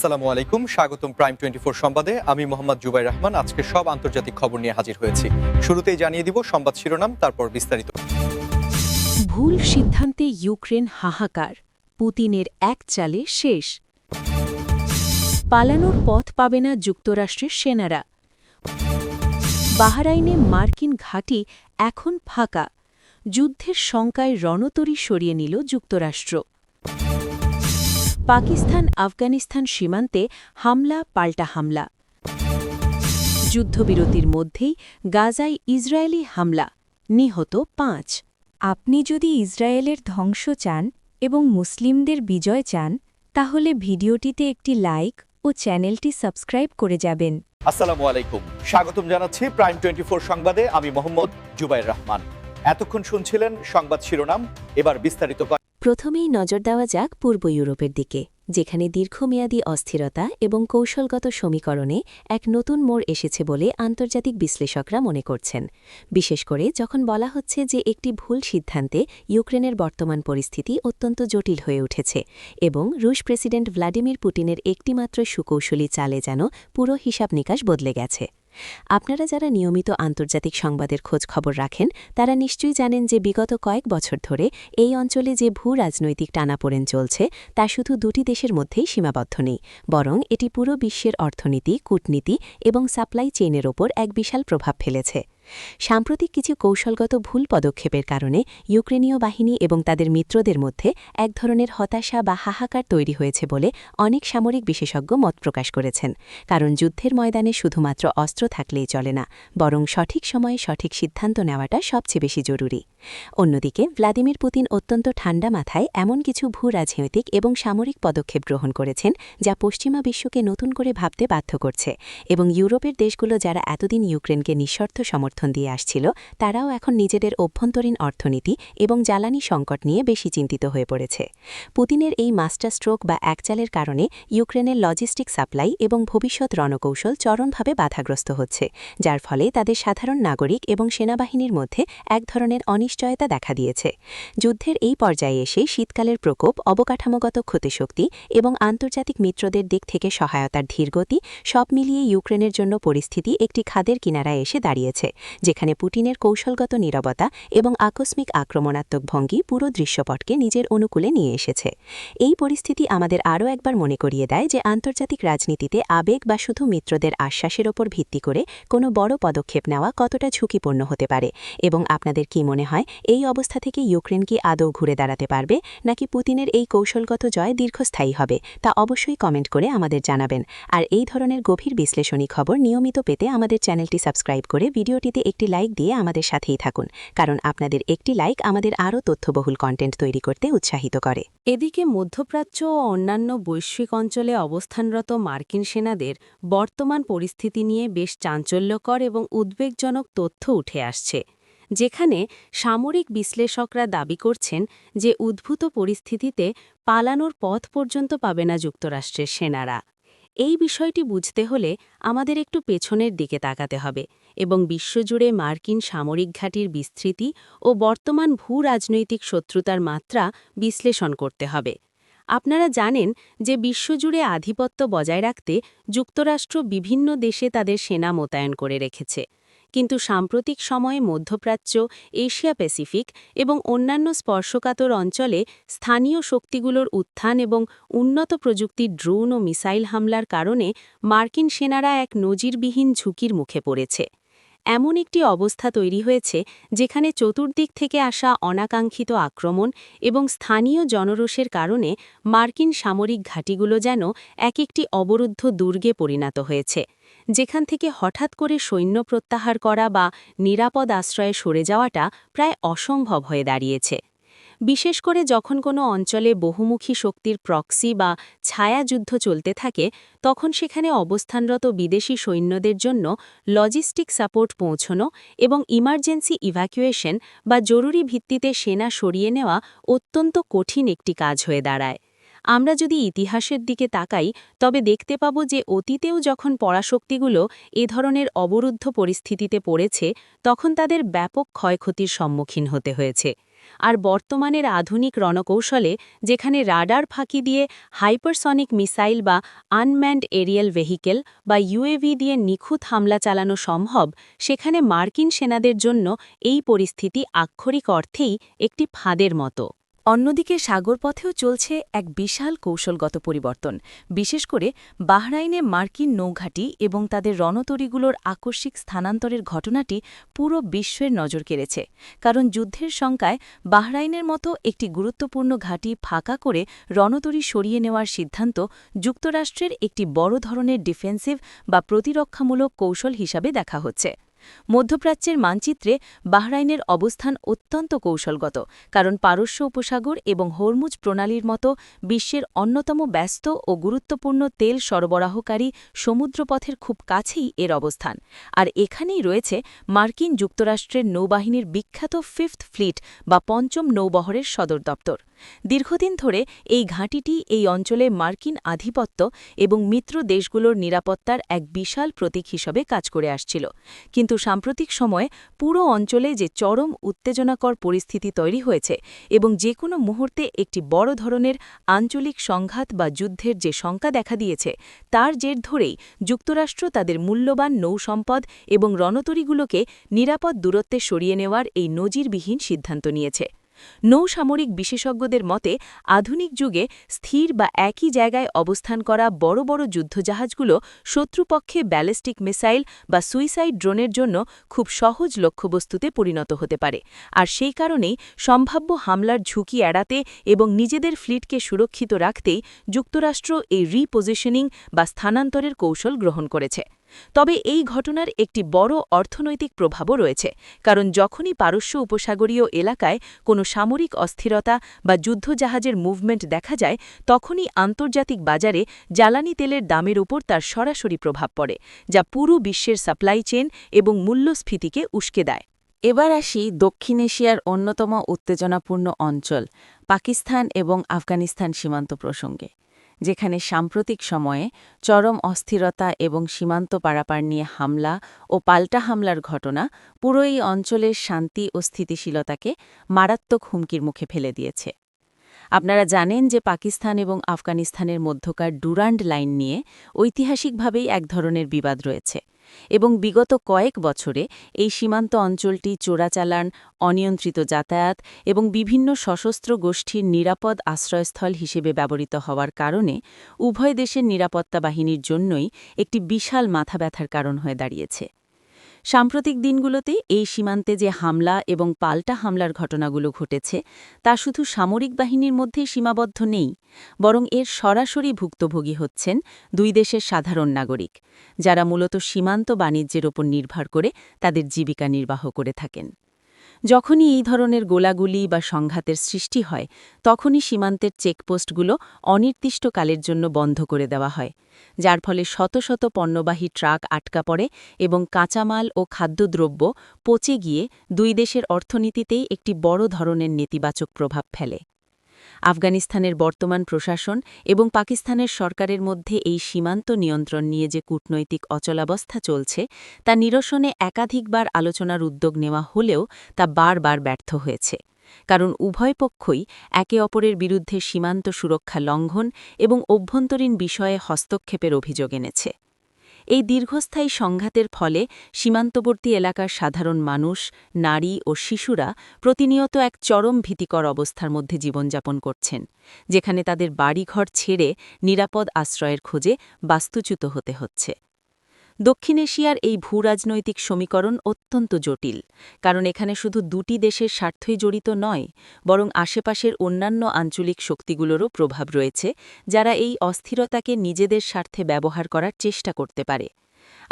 আসসালামু আলাইকুম, স্বাগতম প্রাইম 24 সংবাদে। আমি মোহাম্মদ জুবাইর রহমান। আজকে সব আন্তর্জাতিক খবর নিয়ে হাজির হয়েছি। শুরুতেই জানিয়ে দিব সংবাদ শিরোনাম, তারপর বিস্তারিত। ভুল সিদ্ধান্তে ইউক্রেন হাহাকার, পুতিনের এক চালে শেষ। পালানোর পথ পাবে না যুক্তরাষ্ট্রের সেনারা। বাহরাইনে মার্কিন ঘাঁটি এখন ফাঁকা, যুদ্ধের শঙ্কায় রণতরী সরিয়ে নিল যুক্তরাষ্ট্র। পাকিস্তান আফগানিস্তান সীমান্তে হামলা পাল্টা হামলা। যুদ্ধবিরতির মধ্যেই গাজায় ইসরায়েলি হামলা, নিহত ৫। আপনি যদি ইসরায়েলের ধ্বংস চান এবং মুসলিমদের বিজয় চান, তাহলে ভিডিওটিতে একটি লাইক ও চ্যানেলটি সাবস্ক্রাইব করে যাবেন। আসসালামু আলাইকুম, স্বাগতম জানাচ্ছি প্রাইম 24 সংবাদে। আমি মোহাম্মদ জুবাইর রহমান। এতক্ষণ শুনছিলেন সংবাদ শিরোনাম, এবার বিস্তারিত। প্রথমেই নজর দেওয়া যাক পূর্ব ইউরোপের দিকে, যেখানে দীর্ঘমেয়াদী অস্থিরতা এবং কৌশলগত সমীকরণে এক নতুন মোড় এসেছে বলে আন্তর্জাতিক বিশ্লেষকরা মনে করছেন। বিশেষ করে যখন বলা হচ্ছে যে একটি ভুল সিদ্ধান্তে ইউক্রেনের বর্তমান পরিস্থিতি অত্যন্ত জটিল হয়ে উঠেছে এবং রুশ প্রেসিডেন্ট ভ্লাদিমির পুতিনের একটিমাত্র সুকৌশলী চালে যেন পুরো হিসাব নিকাশ বদলে গেছে। আপনারা যারা নিয়মিত আন্তর্জাতিক সংবাদের খোঁজ খবর রাখেন তারা নিশ্চয়ই জানেন যে বিগত কয়েক বছর ধরে এই অঞ্চলে যে ভূ রাজনৈতিক টানাপোড়েন চলছে তা শুধু দুটি দেশের মধ্যেই সীমাবদ্ধ নেই, বরং এটি পুরো বিশ্বের অর্থনীতি, কূটনীতি এবং সাপ্লাই চেইনের ওপর এক বিশাল প্রভাব ফেলেছে। সাম্প্রতিক কিছু কৌশলগত ভুল পদক্ষেপের কারণে ইউক্রেনীয় বাহিনী এবং তাদের মিত্রদের মধ্যে এক ধরনের হতাশা বা হাহাকার তৈরি হয়েছে বলে অনেক সামরিক বিশেষজ্ঞ মত প্রকাশ করেছেন। কারণ যুদ্ধের ময়দানে শুধুমাত্র অস্ত্র থাকলেই চলে না, বরং সঠিক সময়ে সঠিক সিদ্ধান্ত নেওয়াটা সবচেয়ে বেশি জরুরি। অন্যদিকে ভ্লাদিমির পুতিন অত্যন্ত ঠান্ডা মাথায় এমন কিছু ভূ রাজনৈতিক এবং সামরিক পদক্ষেপ গ্রহণ করেছেন যা পশ্চিমা বিশ্বকে নতুন করে ভাবতে বাধ্য করছে, এবং ইউরোপের দেশগুলো যারা এতদিন ইউক্রেনকে নিঃশর্ত সমর্থন দিয়ে আসছিল তারাও এখন নিজেদের অভ্যন্তরীণ অর্থনীতি এবং জ্বালানি সংকট নিয়ে বেশি চিন্তিত হয়ে পড়েছে। পুতিনের এই মাস্টার স্ট্রোক বা একচালের কারণে ইউক্রেনের লজিস্টিক সাপ্লাই এবং ভবিষ্যৎ রণকৌশল চরমভাবে বাধাগ্রস্ত হচ্ছে, যার ফলে তাদের সাধারণ নাগরিক এবং সেনাবাহিনীর মধ্যে এক ধরনের অনিশ্চয়তা দেখা দিয়েছে। যুদ্ধের এই পর্যায়ে এসে শীতকালের প্রকোপ, অবকাঠামোগত ক্ষতিশক্তি এবং আন্তর্জাতিক মিত্রদের দিক থেকে সহায়তার ধীরগতি সব মিলিয়ে ইউক্রেনের জন্য পরিস্থিতি একটি খাদের কিনারায় এসে দাঁড়িয়েছে, যেখানে পুতিনের কৌশলগত নীরবতা এবং আকস্মিক আক্রমণাত্মক ভঙ্গি পুরো দৃশ্যপটকে নিজের অনুকূলে নিয়ে এসেছে। এই পরিস্থিতি আমাদের আরও একবার মনে করিয়ে দেয় যে আন্তর্জাতিক রাজনীতিতে আবেগ বা শুধু মিত্রদের আশ্বাসের ওপর ভিত্তি করে কোনো বড় পদক্ষেপ নেওয়া কতটা ঝুঁকিপূর্ণ হতে পারে। এবং আপনাদের কি মনে হয়, এই অবস্থা থেকে ইউক্রেন কি আদৌ ঘুরে দাঁড়াতে পারবে, নাকি পুতিনের এই কৌশলগত জয় দীর্ঘস্থায়ী হবে? তা অবশ্যই কমেন্ট করে আমাদের জানাবেন। আর এই ধরনের গভীর বিশ্লেষণী খবর নিয়মিত পেতে আমাদের চ্যানেলটি সাবস্ক্রাইব করে ভিডিওটিতে একটি লাইক দিয়ে আমাদের সাথেই থাকুন, কারণ আপনাদের একটি লাইক আমাদের আরও তথ্যবহুল কন্টেন্ট তৈরি করতে উৎসাহিত করে। এদিকে মধ্যপ্রাচ্য ও অন্যান্য বৈশ্বিক অঞ্চলে অবস্থানরত মার্কিন সেনাদের বর্তমান পরিস্থিতি নিয়ে বেশ চাঞ্চল্যকর এবং উদ্বেগজনক তথ্য উঠে আসছে, যেখানে সামরিক বিশ্লেষকরা দাবি করছেন যে উদ্ভূত পরিস্থিতিতে পালানোর পথ পর্যন্ত পাবে না যুক্তরাষ্ট্রের সেনারা। এই বিষয়টি বুঝতে হলে আমাদের একটু পেছনের দিকে তাকাতে হবে এবং বিশ্বজুড়ে মার্কিন সামরিক ঘাঁটির বিস্তৃতি ও বর্তমান ভূ রাজনৈতিক শত্রুতার মাত্রা বিশ্লেষণ করতে হবে। আপনারা জানেন যে বিশ্বজুড়ে আধিপত্য বজায় রাখতে যুক্তরাষ্ট্র বিভিন্ন দেশে তাদের সেনা মোতায়েন করে রেখেছে, কিন্তু সাম্প্রতিক সময়ে মধ্যপ্রাচ্য, এশিয়া প্যাসিফিক এবং অন্যান্য স্পর্শকাতর অঞ্চলে স্থানীয় শক্তিগুলোর উত্থান এবং উন্নত প্রযুক্তির ড্রোন ও মিসাইল হামলার কারণে মার্কিন সেনারা এক নজিরবিহীন ঝুঁকির মুখে পড়েছে। এমন একটি অবস্থা তৈরি হয়েছে যেখানে চতুর্দিক থেকে আসা অনাকাঙ্ক্ষিত আক্রমণ এবং স্থানীয় জনরোষের কারণে মার্কিন সামরিক ঘাঁটিগুলো যেন এক একটি অবরুদ্ধ দুর্গে পরিণত হয়েছে, যেখান থেকে হঠাৎ করে সৈন্য প্রত্যাহার করা বা নিরাপদ আশ্রয়ে সরে যাওয়াটা প্রায় অসম্ভব হয়ে দাঁড়িয়েছে। বিশেষ করে যখন কোনো অঞ্চলে বহুমুখী শক্তির প্রক্সি বা ছায়াযুদ্ধ চলতে থাকে, তখন সেখানে অবস্থানরত বিদেশি সৈন্যদের জন্য লজিস্টিক সাপোর্ট পৌঁছনো এবং ইমার্জেন্সি ইভ্যাকুয়েশন বা জরুরি ভিত্তিতে সেনা সরিয়ে নেওয়া অত্যন্ত কঠিন একটি কাজ হয়ে দাঁড়ায়। আমরা যদি ইতিহাসের দিকে তাকাই তবে দেখতে পাব যে অতীতেও যখন পরাশক্তিগুলো এ ধরনের অবরুদ্ধ পরিস্থিতিতে পড়েছে তখন তাদের ব্যাপক ক্ষয়ক্ষতির সম্মুখীন হতে হয়েছে। আর বর্তমানের আধুনিক রণকৌশলে যেখানে রাডার ফাঁকি দিয়ে হাইপারসনিক মিসাইল বা আনম্যান্ড এরিয়াল ভেহিকেল বা ইউএভি দিয়ে নিখুঁত হামলা চালানো সম্ভব, সেখানে মার্কিন সেনাদের জন্য এই পরিস্থিতি আক্ষরিক অর্থেই একটি ফাঁদের মতো। অন্যদিকে সাগরপথেও চলছে এক বিশাল কৌশলগত পরিবর্তন, বিশেষ করে বাহরাইনে মার্কিন নৌঘাঁটি এবং তাদের রণতরীগুলোর আকস্মিক স্থানান্তরের ঘটনাটি পুরো বিশ্বের নজর কেড়েছে। কারণ যুদ্ধের শঙ্কায় বাহরাইনের মতো একটি গুরুত্বপূর্ণ ঘাঁটি ফাঁকা করে রণতরী সরিয়ে নেওয়ার সিদ্ধান্ত যুক্তরাষ্ট্রের একটি বড় ধরনের ডিফেন্সিভ বা প্রতিরক্ষামূলক কৌশল হিসাবে দেখা হচ্ছে। মধ্যপ্রাচ্যের মানচিত্রে বাহরাইনের অবস্থান অত্যন্ত কৌশলগত, কারণ পারস্য উপসাগর এবং হরমুজ প্রণালীর মতো বিশ্বের অন্যতম ব্যস্ত ও গুরুত্বপূর্ণ তেল সরবরাহকারী সমুদ্রপথের খুব কাছেই এর অবস্থান। আর এখানেই রয়েছে মার্কিন যুক্তরাষ্ট্রের নৌবাহিনীর বিখ্যাত ফিফথ ফ্লিট বা পঞ্চম নৌবহরের সদর দপ্তর। দীর্ঘদিন ধরে এই ঘাঁটিটি এই অঞ্চলে মার্কিন আধিপত্য এবং মিত্র দেশগুলোর নিরাপত্তার এক বিশাল প্রতীক হিসেবে কাজ করে আসছিল। কিন্তু সাম্প্রতিক সময়ে পুরো অঞ্চলে যে চরম উত্তেজনাকর পরিস্থিতি তৈরি হয়েছে এবং যে কোনো মুহূর্তে একটি বড় ধরনের আঞ্চলিক সংঘাত বা যুদ্ধের যে শঙ্কা দেখা দিয়েছে, তার জের ধরেই যুক্তরাষ্ট্র তাদের মূল্যবান নৌসম্পদ এবং রণতরীগুলোকে নিরাপদ দূরত্বে সরিয়ে নেওয়ার এই নজিরবিহীন সিদ্ধান্ত নিয়েছে। নৌসামরিক বিশেষজ্ঞদের মতে আধুনিক যুগে স্থির বা একই জায়গায় অবস্থান করা বড় বড় যুদ্ধজাহাজগুলো শত্রুপক্ষে ব্যালিস্টিক মিসাইল বা সুইসাইড ড্রোনের জন্য খুব সহজ লক্ষ্যবস্তুতে পরিণত হতে পারে। আর সেই কারণেই সম্ভাব্য হামলার ঝুঁকি এড়াতে এবং নিজেদের ফ্লিটকে সুরক্ষিত রাখতেই যুক্তরাষ্ট্র এই রিপোজিশনিং বা স্থানান্তরের কৌশল গ্রহণ করেছে। তবে এই ঘটনার একটি বড় অর্থনৈতিক প্রভাবও রয়েছে, কারণ যখনই পারস্য উপসাগরীয় এলাকায় কোনো সামরিক অস্থিরতা বা যুদ্ধজাহাজের মুভমেন্ট দেখা যায়, তখনই আন্তর্জাতিক বাজারে জ্বালানি তেলের দামের উপর তার সরাসরি প্রভাব পড়ে, যা পুরো বিশ্বের সাপ্লাই চেইন এবং মূল্যস্ফীতিকে উস্কে দেয়। এবার আসি দক্ষিণ এশিয়ার অন্যতম উত্তেজনাপূর্ণ অঞ্চল পাকিস্তান এবং আফগানিস্তান সীমান্ত প্রসঙ্গে, যেখানে সাম্প্রতিক সময়ে চরম অস্থিরতা এবং সীমান্ত পারাপার নিয়ে হামলা ও পাল্টা হামলার ঘটনা পুরো এই অঞ্চলের শান্তি ও স্থিতিশীলতাকে মারাত্মক হুমকির মুখে ফেলে দিয়েছে। আপনারা জানেন যে পাকিস্তান এবং আফগানিস্তানের মধ্যকার ডুরান্ড লাইন নিয়ে ঐতিহাসিকভাবেই এক ধরনের বিবাদ রয়েছে এবং বিগত কয়েক বছরে এই সীমান্ত অঞ্চলটি চোরাচালান, অনিয়ন্ত্রিত যাতায়াত এবং বিভিন্ন সশস্ত্র গোষ্ঠীর নিরাপদ আশ্রয়স্থল হিসেবে ব্যবহৃত হওয়ার কারণে উভয় দেশের নিরাপত্তা বাহিনীর জন্যই একটি বিশাল মাথাব্যথার কারণ হয়ে দাঁড়িয়েছে। সাম্প্রতিক দিনগুলোতে এই সীমান্তে যে হামলা এবং পাল্টা হামলার ঘটনাগুলো ঘটেছে, তা শুধু সামরিক বাহিনীর মধ্যেই সীমাবদ্ধ নেই, বরং এর সরাসরি ভুক্তভোগী হচ্ছেন দুই দেশের সাধারণ নাগরিক, যারা মূলত সীমান্ত বাণিজ্যের ওপর নির্ভর করে তাদের জীবিকা নির্বাহ করে থাকেন। যখনই এই ধরনের গোলাগুলি বা সংঘাতের সৃষ্টি হয়, তখনই সীমান্তের চেকপোস্টগুলো অনির্দিষ্টকালের জন্য বন্ধ করে দেওয়া হয়, যার ফলে শত শত পণ্যবাহী ট্রাক আটকা পড়ে এবং কাঁচামাল ও খাদ্যদ্রব্য পচে গিয়ে দুই দেশের অর্থনীতিতেই একটি বড় ধরনের নেতিবাচক প্রভাব ফেলে। আফগানিস্তানের বর্তমান প্রশাসন এবং পাকিস্তানের সরকারের মধ্যে এই সীমান্ত নিয়ন্ত্রণ নিয়ে যে কূটনৈতিক অচলাবস্থা চলছে, তা নিরসনে একাধিকবার আলোচনার উদ্যোগ নেওয়া হলেও তা বারবার ব্যর্থ হয়েছে, কারণ উভয় পক্ষই একে অপরের বিরুদ্ধে সীমান্ত সুরক্ষা লঙ্ঘন এবং অভ্যন্তরীণ বিষয়ে হস্তক্ষেপের অভিযোগ এনেছে। এই দীর্ঘস্থায়ী সংঘাতের ফলে সীমান্তবর্তী এলাকার সাধারণ মানুষ, নারী ও শিশুরা প্রতিনিয়ত এক চরম ভীতিকর অবস্থার মধ্যে জীবনযাপন করছেন, যেখানে তাদের বাড়িঘর ছেড়ে নিরাপদ আশ্রয়ের খোঁজে বাস্তুচ্যুত হতে হচ্ছে। দক্ষিণ এশিয়ার এই ভূরাজনৈতিক সমীকরণ অত্যন্ত জটিল, কারণ এখানে শুধু দুটি দেশের স্বার্থই জড়িত নয়, বরং আশেপাশের অন্যান্য আঞ্চলিক শক্তিগুলোরও প্রভাব রয়েছে, যারা এই অস্থিরতাকে নিজেদের স্বার্থে ব্যবহার করার চেষ্টা করতে পারে।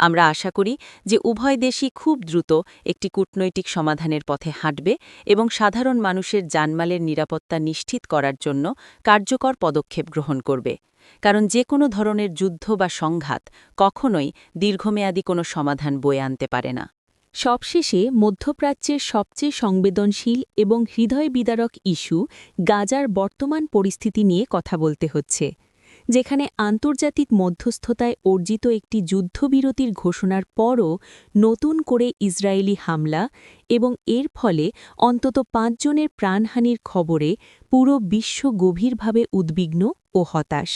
আমরা আশা করি যে উভয় দেশই খুব দ্রুত একটি কূটনৈতিক সমাধানের পথে হাঁটবে এবং সাধারণ মানুষের জানমালের নিরাপত্তা নিশ্চিত করার জন্য কার্যকর পদক্ষেপ গ্রহণ করবে, কারণ যে কোনো ধরনের যুদ্ধ বা সংঘাত কখনোই দীর্ঘমেয়াদী কোনো সমাধান বয়ে আনতে পারে না। সবশেষে মধ্যপ্রাচ্যের সবচেয়ে সংবেদনশীল এবং হৃদয় বিদারক ইস্যু গাজার বর্তমান পরিস্থিতি নিয়ে কথা বলতে হচ্ছে। যেখানে আন্তর্জাতিক মধ্যস্থতায় অর্জিত একটি যুদ্ধবিরতির ঘোষণার পরও নতুন করে ইসরায়েলি হামলা এবং এর ফলে অন্তত ৫ জনের প্রাণহানির খবরে পুরো বিশ্ব গভীরভাবে উদ্বিগ্ন ও হতাশ।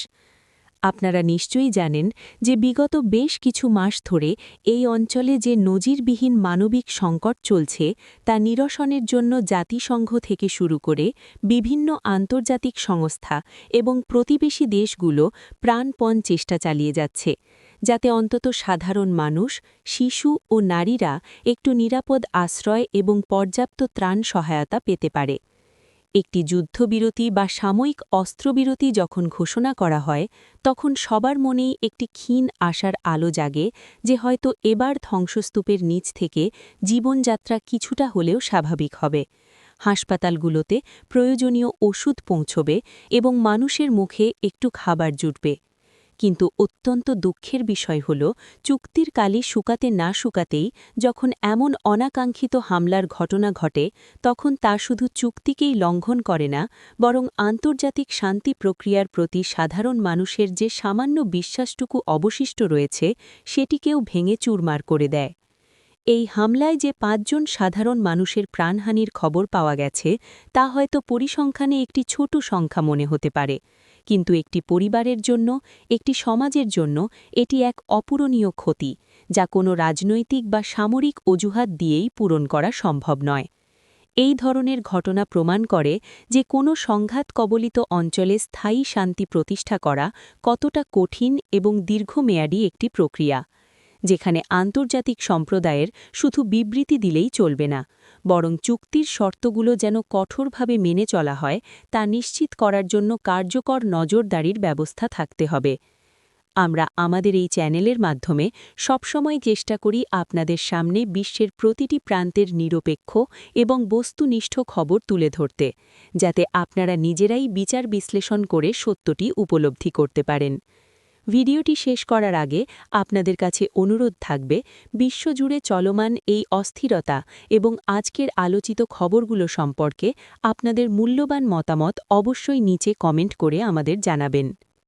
আপনারা নিশ্চয়ই জানেন যে বিগত বেশ কিছু মাস ধরে এই অঞ্চলে যে নজিরবিহীন মানবিক সংকট চলছে তা নিরসনের জন্য জাতিসংঘ থেকে শুরু করে বিভিন্ন আন্তর্জাতিক সংস্থা এবং প্রতিবেশী দেশগুলো প্রাণপণ চেষ্টা চালিয়ে যাচ্ছে, যাতে অন্তত সাধারণ মানুষ, শিশু ও নারীরা একটু নিরাপদ আশ্রয় এবং পর্যাপ্ত ত্রাণ সহায়তা পেতে পারে। একটি যুদ্ধবিরতি বা সাময়িক অস্ত্রবিরতি যখন ঘোষণা করা হয় তখন সবার মনেই একটি ক্ষীণ আশার আলো জাগে যে হয়তো এবার ধ্বংসস্তূপের নিচ থেকে জীবনযাত্রা কিছুটা হলেও স্বাভাবিক হবে, হাসপাতালগুলোতে প্রয়োজনীয় ওষুধ পৌঁছবে এবং মানুষের মুখে একটু খাবার জুটবে। কিন্তু অত্যন্ত দুঃখের বিষয় হল চুক্তির কালি শুকাতে না শুকাতেই যখন এমন অনাকাঙ্ক্ষিত হামলার ঘটনা ঘটে তখন তা শুধু চুক্তিকেই লঙ্ঘন করে না, বরং আন্তর্জাতিক শান্তি প্রক্রিয়ার প্রতি সাধারণ মানুষের যে সামান্য বিশ্বাসটুকু অবশিষ্ট রয়েছে সেটিকেও ভেঙে চুরমার করে দেয়। এই হামলায় যে ৫ জন সাধারণ মানুষের প্রাণহানির খবর পাওয়া গেছে তা হয়তো পরিসংখ্যানে একটি ছোট সংখ্যা মনে হতে পারে, কিন্তু একটি পরিবারের জন্য, একটি সমাজের জন্য এটি এক অপূরণীয় ক্ষতি যা কোনো রাজনৈতিক বা সামরিক অজুহাত দিয়েই পূরণ করা সম্ভব নয়। এই ধরনের ঘটনা প্রমাণ করে যে কোনো সংঘাত কবলিত অঞ্চলে স্থায়ী শান্তি প্রতিষ্ঠা করা কতটা কঠিন এবং দীর্ঘমেয়াদী একটি প্রক্রিয়া, যেখানে আন্তর্জাতিক সম্প্রদায়ের শুধু বিবৃতি দিলেই চলবে না, বরং চুক্তির শর্তগুলো যেন কঠোরভাবে মেনে চলা হয় তা নিশ্চিত করার জন্য কার্যকর নজরদারির ব্যবস্থা থাকতে হবে। আমরা আমাদের এই চ্যানেলের মাধ্যমে সবসময় চেষ্টা করি আপনাদের সামনে বিশ্বের প্রতিটি প্রান্তের নিরপেক্ষ এবং বস্তুনিষ্ঠ খবর তুলে ধরতে, যাতে আপনারা নিজেরাই বিচার বিশ্লেষণ করে সত্যটি উপলব্ধি করতে পারেন। ভিডিওটি শেষ করার আগে আপনাদের কাছে অনুরোধ থাকবে বিশ্বজুড়ে চলমান এই অস্থিরতা এবং আজকের আলোচিত খবরগুলো সম্পর্কে আপনাদের মূল্যবান মতামত অবশ্যই নিচে কমেন্ট করে আমাদের জানাবেন।